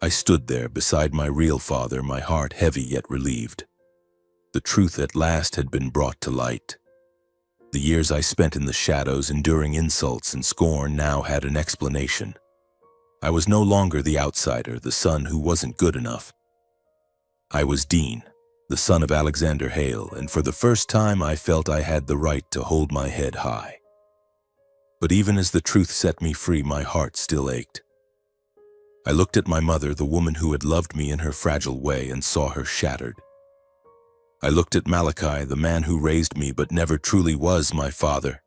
I stood there beside my real father, my heart heavy yet relieved. The truth at last had been brought to light. The years I spent in the shadows, enduring insults and scorn, now had an explanation. I was no longer the outsider, the son who wasn't good enough. I was Dean, the son of Alexander Hale, and for the first time I felt I had the right to hold my head high. But even as the truth set me free, my heart still ached. I looked at my mother, the woman who had loved me in her fragile way, and saw her shattered. I looked at Malachi, the man who raised me but never truly was my father,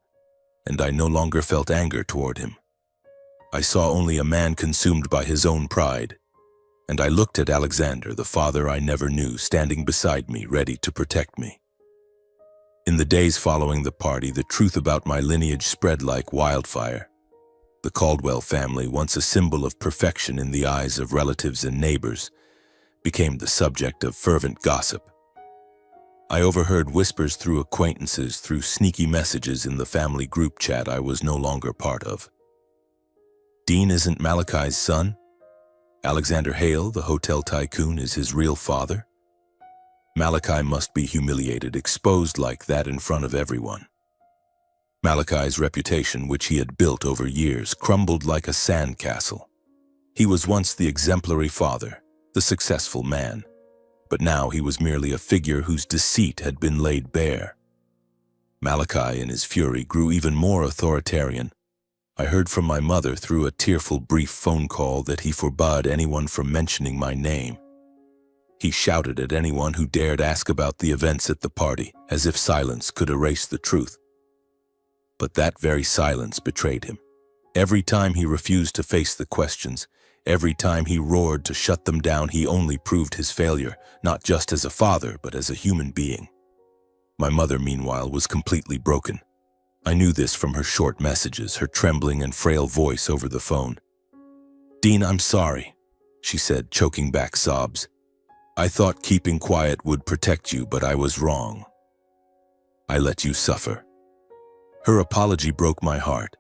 and I no longer felt anger toward him. I saw only a man consumed by his own pride, and I looked at Alexander, the father I never knew, standing beside me, ready to protect me. In the days following the party, the truth about my lineage spread like wildfire. The Caldwell family, once a symbol of perfection in the eyes of relatives and neighbors, became the subject of fervent gossip. I overheard whispers through acquaintances, through sneaky messages in the family group chat I was no longer part of. "Dean isn't Malachi's son? Alexander Hale, the hotel tycoon, is his real father? Malachi must be humiliated, exposed like that in front of everyone." Malachi's reputation, which he had built over years, crumbled like a sandcastle. He was once the exemplary father, the successful man, but now he was merely a figure whose deceit had been laid bare. Malachi, in his fury, grew even more authoritarian. I heard from my mother through a tearful brief phone call that he forbade anyone from mentioning my name. He shouted at anyone who dared ask about the events at the party, as if silence could erase the truth. But that very silence betrayed him. Every time he refused to face the questions, every time he roared to shut them down, he only proved his failure, not just as a father, but as a human being. My mother, meanwhile, was completely broken. I knew this from her short messages, her trembling and frail voice over the phone. "Dean, I'm sorry," she said, choking back sobs. "I thought keeping quiet would protect you, but I was wrong. I let you suffer." Her apology broke my heart.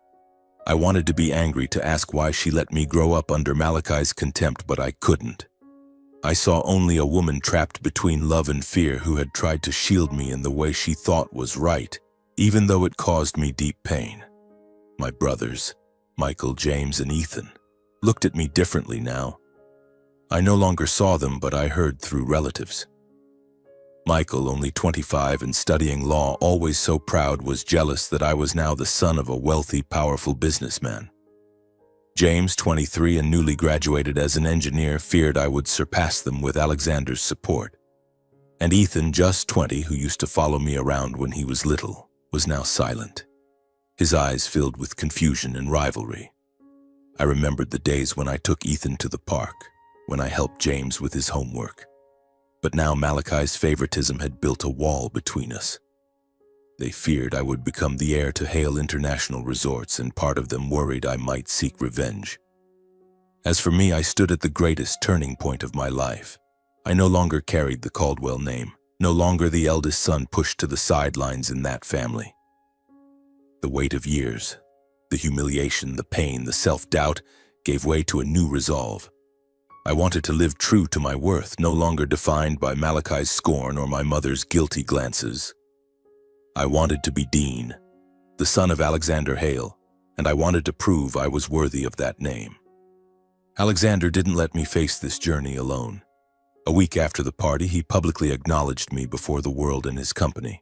I wanted to be angry, to ask why she let me grow up under Malachi's contempt, but I couldn't. I saw only a woman trapped between love and fear who had tried to shield me in the way she thought was right, even though it caused me deep pain. My brothers, Michael, James, and Ethan, looked at me differently now. I no longer saw them, but I heard through relatives. Michael, only 25 and studying law, always so proud, was jealous that I was now the son of a wealthy, powerful businessman. James, 23 and newly graduated as an engineer, feared I would surpass them with Alexander's support. And Ethan, just 20, who used to follow me around when he was little, was now silent, his eyes filled with confusion and rivalry. I remembered the days when I took Ethan to the park, when I helped James with his homework. But now Malachi's favoritism had built a wall between us. They feared I would become the heir to Hale International Resorts, and part of them worried I might seek revenge. As for me, I stood at the greatest turning point of my life. I no longer carried the Caldwell name, no longer the eldest son pushed to the sidelines in that family. The weight of years, the humiliation, the pain, the self-doubt gave way to a new resolve. I wanted to live true to my worth, no longer defined by Malachi's scorn or my mother's guilty glances. I wanted to be Dean, the son of Alexander Hale, and I wanted to prove I was worthy of that name. Alexander didn't let me face this journey alone. A week after the party, he publicly acknowledged me before the world and his company.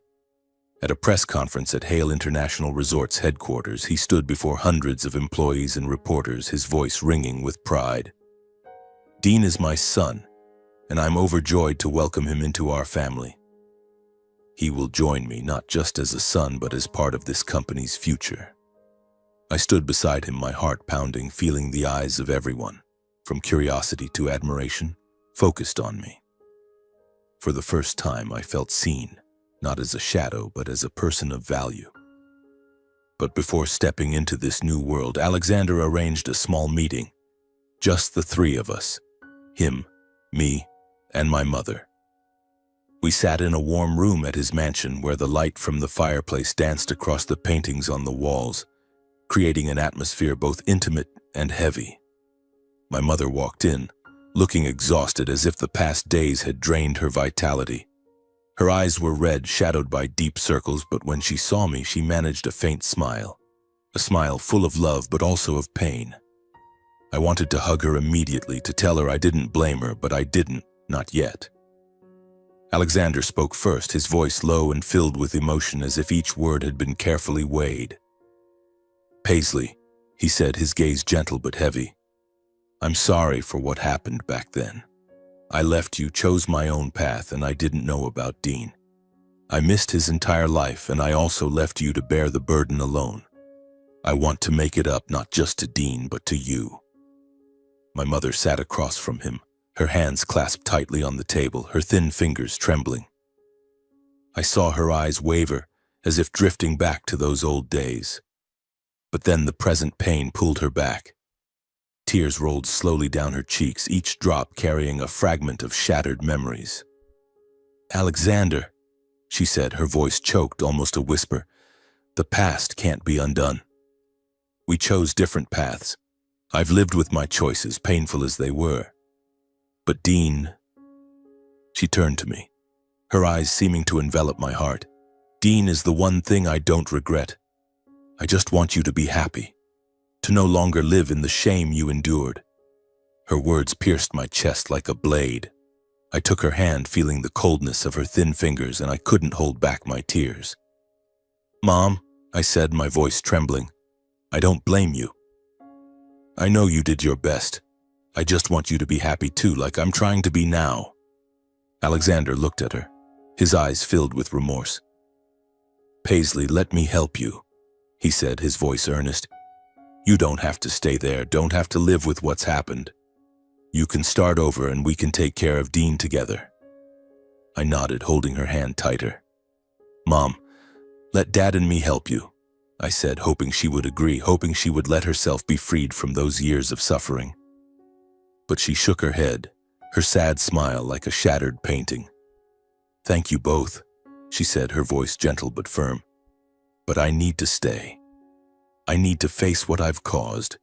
At a press conference at Hale International Resorts headquarters, he stood before hundreds of employees and reporters, his voice ringing with pride. Dean is my son, and I'm overjoyed to welcome him into our family. He will join me not just as a son, but as part of this company's future. I stood beside him, my heart pounding, feeling the eyes of everyone, from curiosity to admiration, focused on me. For the first time, I felt seen, not as a shadow, but as a person of value. But before stepping into this new world, Alexander arranged a small meeting, just the three of us. Him, me, and my mother. We sat in a warm room at his mansion where the light from the fireplace danced across the paintings on the walls, creating an atmosphere both intimate and heavy. My mother walked in, looking exhausted as if the past days had drained her vitality. Her eyes were red, shadowed by deep circles, but when she saw me, she managed a faint smile. A smile full of love, but also of pain. I wanted to hug her immediately, to tell her I didn't blame her, but I didn't, not yet. Alexander spoke first, his voice low and filled with emotion as if each word had been carefully weighed. "Paisley," he said, his gaze gentle but heavy. "I'm sorry for what happened back then. I left you, chose my own path, and I didn't know about Dean. I missed his entire life, and I also left you to bear the burden alone. I want to make it up, not just to Dean, but to you." My mother sat across from him, her hands clasped tightly on the table, her thin fingers trembling. I saw her eyes waver, as if drifting back to those old days. But then the present pain pulled her back. Tears rolled slowly down her cheeks, each drop carrying a fragment of shattered memories. "Alexander," she said, her voice choked, almost a whisper, "the past can't be undone. We chose different paths. I've lived with my choices, painful as they were. But Dean..." She turned to me, her eyes seeming to envelop my heart. "Dean is the one thing I don't regret. I just want you to be happy, to no longer live in the shame you endured." Her words pierced my chest like a blade. I took her hand, feeling the coldness of her thin fingers, and I couldn't hold back my tears. "Mom," I said, my voice trembling, "I don't blame you. I know you did your best. I just want you to be happy too, like I'm trying to be now." Alexander looked at her, his eyes filled with remorse. "Paisley, let me help you," he said, his voice earnest. "You don't have to stay there, don't have to live with what's happened. You can start over and we can take care of Dean together." I nodded, holding her hand tighter. "Mom, let Dad and me help you," I said, hoping she would agree, hoping she would let herself be freed from those years of suffering. But she shook her head, her sad smile like a shattered painting. "Thank you both," she said, her voice gentle but firm. "But I need to stay. I need to face what I've caused.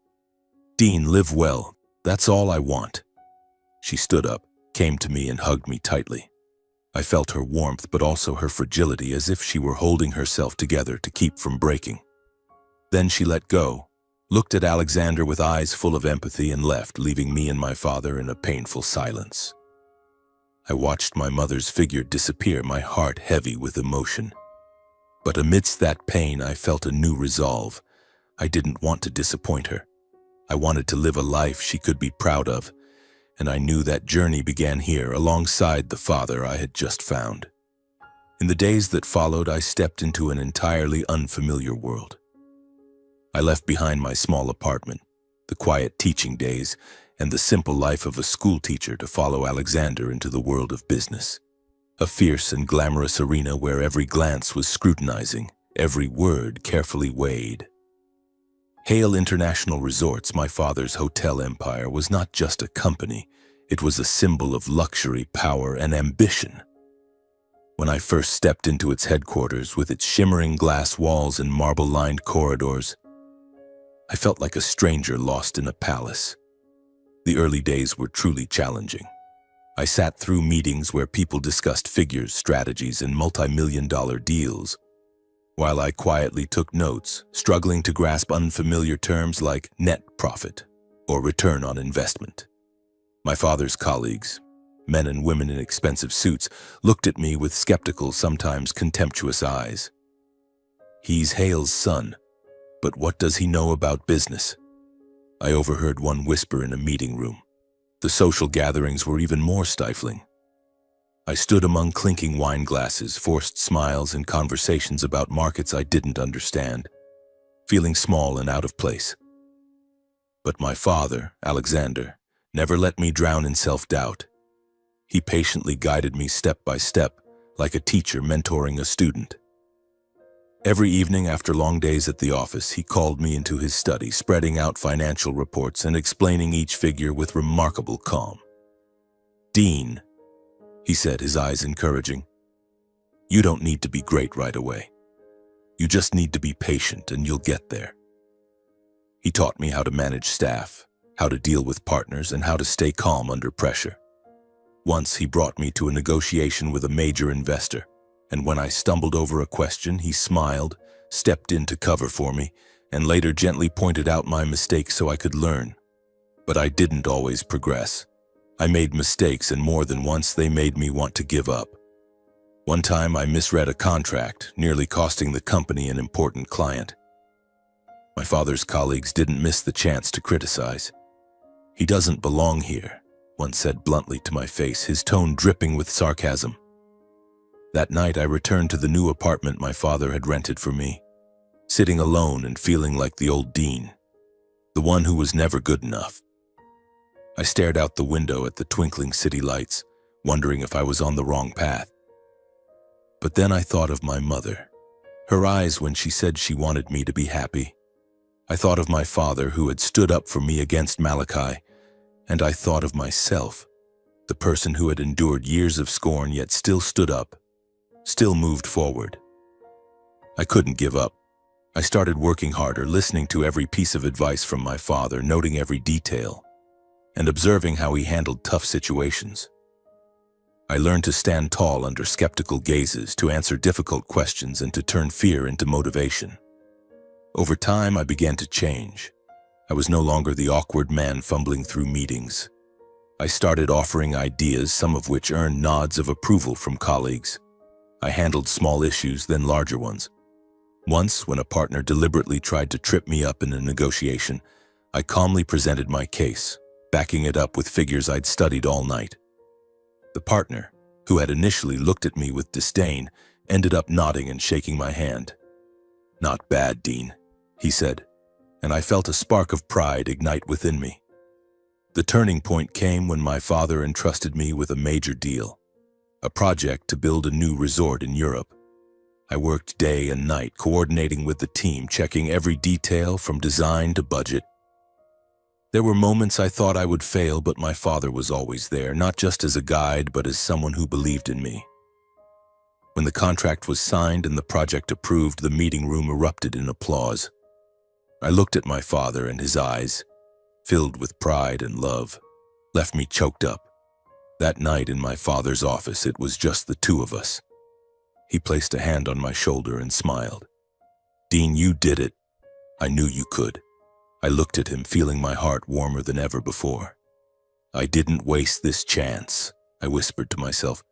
Dean, live well. That's all I want." She stood up, came to me and hugged me tightly. I felt her warmth, but also her fragility, as if she were holding herself together to keep from breaking. Then she let go, looked at Alexander with eyes full of empathy, and left, leaving me and my father in a painful silence. I watched my mother's figure disappear, my heart heavy with emotion. But amidst that pain, I felt a new resolve. I didn't want to disappoint her. I wanted to live a life she could be proud of, and I knew that journey began here alongside the father I had just found. In the days that followed, I stepped into an entirely unfamiliar world. I left behind my small apartment, the quiet teaching days, and the simple life of a school teacher to follow Alexander into the world of business. A fierce and glamorous arena where every glance was scrutinizing, every word carefully weighed. Hale International Resorts, my father's hotel empire, was not just a company, it was a symbol of luxury, power, and ambition. When I first stepped into its headquarters with its shimmering glass walls and marble-lined corridors, I felt like a stranger lost in a palace. The early days were truly challenging. I sat through meetings where people discussed figures, strategies, and multi-million-dollar deals, while I quietly took notes, struggling to grasp unfamiliar terms like net profit or return on investment. My father's colleagues, men and women in expensive suits, looked at me with skeptical, sometimes contemptuous eyes. He's Hale's son, but what does he know about business? I overheard one whisper in a meeting room. The social gatherings were even more stifling. I stood among clinking wine glasses, forced smiles, and conversations about markets I didn't understand, feeling small and out of place. But my father, Alexander, never let me drown in self-doubt. He patiently guided me step by step, like a teacher mentoring a student. Every evening after long days at the office, he called me into his study, spreading out financial reports and explaining each figure with remarkable calm. "Dean," he said, his eyes encouraging, "you don't need to be great right away. You just need to be patient and you'll get there." He taught me how to manage staff, how to deal with partners, and how to stay calm under pressure. Once he brought me to a negotiation with a major investor, and when I stumbled over a question, he smiled, stepped in to cover for me, and later gently pointed out my mistakes so I could learn. But I didn't always progress. I made mistakes, and more than once they made me want to give up. One time I misread a contract, nearly costing the company an important client. My father's colleagues didn't miss the chance to criticize. "He doesn't belong here," one said bluntly to my face, his tone dripping with sarcasm. That night I returned to the new apartment my father had rented for me, sitting alone and feeling like the old Dean, the one who was never good enough. I stared out the window at the twinkling city lights, wondering if I was on the wrong path. But then I thought of my mother, her eyes when she said she wanted me to be happy. I thought of my father who had stood up for me against Malachi, and I thought of myself, the person who had endured years of scorn yet still stood up, still moved forward. I couldn't give up. I started working harder, listening to every piece of advice from my father, noting every detail, and observing how he handled tough situations. I learned to stand tall under skeptical gazes, to answer difficult questions, and to turn fear into motivation. Over time, I began to change. I was no longer the awkward man fumbling through meetings. I started offering ideas, some of which earned nods of approval from colleagues. I handled small issues, then larger ones. Once, when a partner deliberately tried to trip me up in a negotiation, I calmly presented my case, backing it up with figures I'd studied all night. The partner, who had initially looked at me with disdain, ended up nodding and shaking my hand. "Not bad, Dean," he said, and I felt a spark of pride ignite within me. The turning point came when my father entrusted me with a major deal, a project to build a new resort in Europe. I worked day and night, coordinating with the team, checking every detail from design to budget. There were moments I thought I would fail, but my father was always there, not just as a guide, but as someone who believed in me. When the contract was signed and the project approved, the meeting room erupted in applause. I looked at my father, and his eyes, filled with pride and love, left me choked up. That night in my father's office, it was just the two of us. He placed a hand on my shoulder and smiled. "Dean, you did it. I knew you could." I looked at him, feeling my heart warmer than ever before. "I didn't waste this chance," I whispered to myself.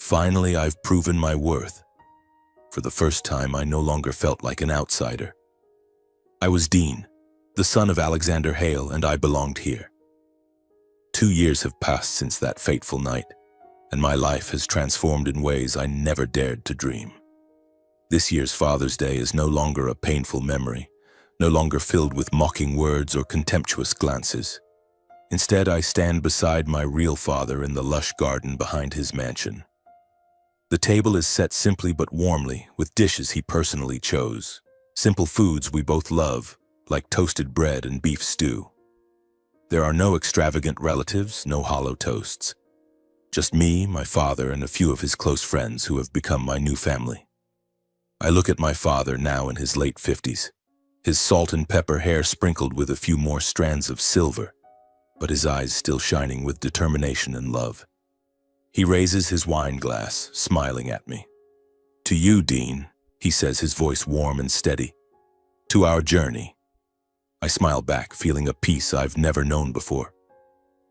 "Finally, I've proven my worth." For the first time, I no longer felt like an outsider. I was Dean, the son of Alexander Hale, and I belonged here. 2 years have passed since that fateful night, and my life has transformed in ways I never dared to dream. This year's Father's Day is no longer a painful memory, no longer filled with mocking words or contemptuous glances. Instead, I stand beside my real father in the lush garden behind his mansion. The table is set simply but warmly, with dishes he personally chose. Simple foods we both love, like toasted bread and beef stew. There are no extravagant relatives, no hollow toasts. Just me, my father, and a few of his close friends who have become my new family. I look at my father now in his late 50s, his salt and pepper hair sprinkled with a few more strands of silver, but his eyes still shining with determination and love. He raises his wine glass, smiling at me. "To you, Dean," he says, his voice warm and steady. "To our journey." I smile back, feeling a peace I've never known before.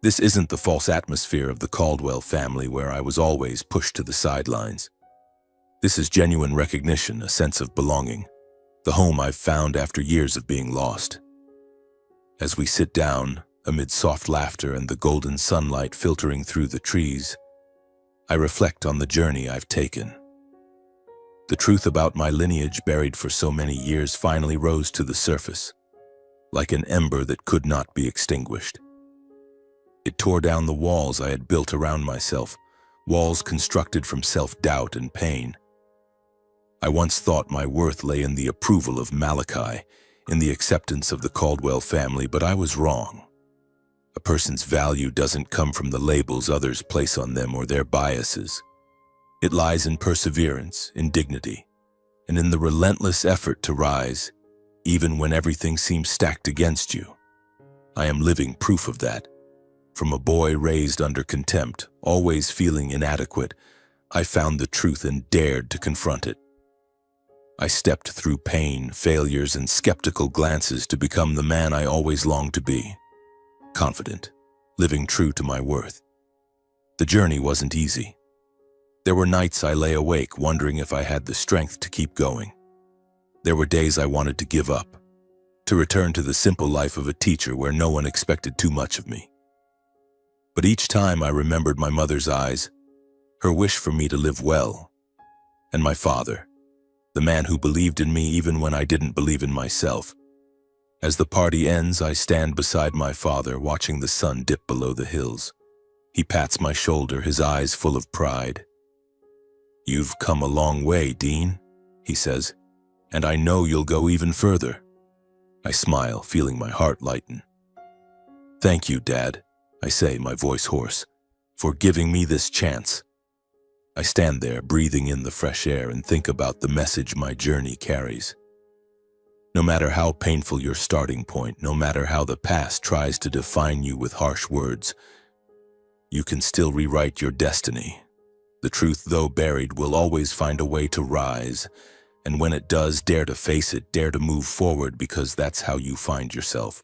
This isn't the false atmosphere of the Caldwell family where I was always pushed to the sidelines. This is genuine recognition, a sense of belonging, the home I've found after years of being lost. As we sit down, amid soft laughter and the golden sunlight filtering through the trees, I reflect on the journey I've taken. The truth about my lineage buried for so many years finally rose to the surface, like an ember that could not be extinguished. It tore down the walls I had built around myself, walls constructed from self-doubt and pain. I once thought my worth lay in the approval of Malachi, in the acceptance of the Caldwell family, but I was wrong. A person's value doesn't come from the labels others place on them or their biases. It lies in perseverance, in dignity, and in the relentless effort to rise, even when everything seems stacked against you. I am living proof of that. From a boy raised under contempt, always feeling inadequate, I found the truth and dared to confront it. I stepped through pain, failures, and skeptical glances to become the man I always longed to be. Confident, living true to my worth. The journey wasn't easy. There were nights I lay awake wondering if I had the strength to keep going. There were days I wanted to give up, to return to the simple life of a teacher where no one expected too much of me. But each time I remembered my mother's eyes, her wish for me to live well, and my father, the man who believed in me even when I didn't believe in myself. As the party ends, I stand beside my father, watching the sun dip below the hills. He pats my shoulder, his eyes full of pride. "You've come a long way, Dean," he says, "and I know you'll go even further." I smile, feeling my heart lighten. "Thank you, Dad," I say, my voice hoarse, "for giving me this chance." I stand there, breathing in the fresh air, and think about the message my journey carries. No matter how painful your starting point, no matter how the past tries to define you with harsh words, you can still rewrite your destiny. The truth, though buried, will always find a way to rise, and when it does, dare to face it, dare to move forward, because that's how you find yourself.